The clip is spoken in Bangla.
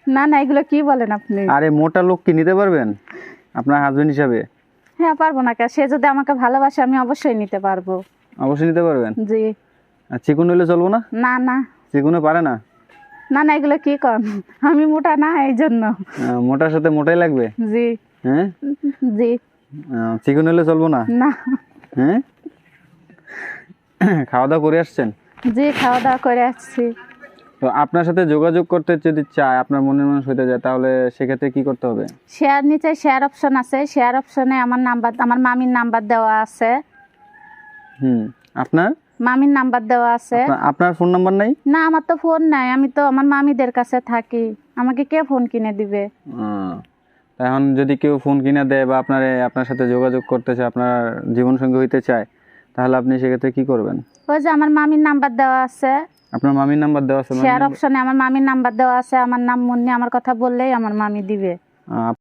না না, এগুলো কি বলেন আপনি? আরে মোটা লোক কি নিতে পারবেন আপনার হাজবেন্ড হিসাবে? হ্যাঁ, পারবো না কে? সে যদি আমাকে ভালোবাসে আমি অবশ্যই নিতে পারবো। অবশ্যই নিতে পারবেন। জি। আর চিকন হলে চলবো না? না না চিকনে পারে না? না না, এগুলো কি কন? আমি মোটা না, এই জন্য। মোটার সাথে মোটাই লাগবে? জি। হ্যাঁ। জি। চিকন হলে চলবো না? না। হ্যাঁ। খাওয়া দাওয়া করে আসছেন? জি, খাওয়া দাওয়া করে আসছি। তো আপনার সাথে যোগাযোগ করতে যদি চায়, আপনার মনের মানুষ হইতে যায়, তাহলে সেক্ষেত্রে কি করতে হবে? শেয়ার নিচে শেয়ার অপশন আছে, শেয়ার অপশনে আমার নাম্বার, আমার মামির নাম্বার দেওয়া আছে। আপনার মামির নাম্বার দেওয়া আছে। আপনার ফোন নাম্বার নাই? না, আমার তো ফোন নাই, আমি তো আমার মামিদের কাছে থাকি, আমাকে কে ফোন কিনে দিবে? এখন যদি কেউ ফোন কিনে দেয় বা আপনার সাথে যোগাযোগ করতে চায়, আপনার জীবন সঙ্গী হইতে চায়, তাহলে আপনি সেক্ষেত্রে কি করবেন? ওই যে আমার মামির নাম্বার দেওয়া আছে। আপনার মামির নাম্বার দেওয়া আছে? শেয়ার অপশনে আমার মামির নাম্বার দেওয়া আছে, আমার নাম মুন্নি, আমার কথা বললেই আমার মামি দিবে।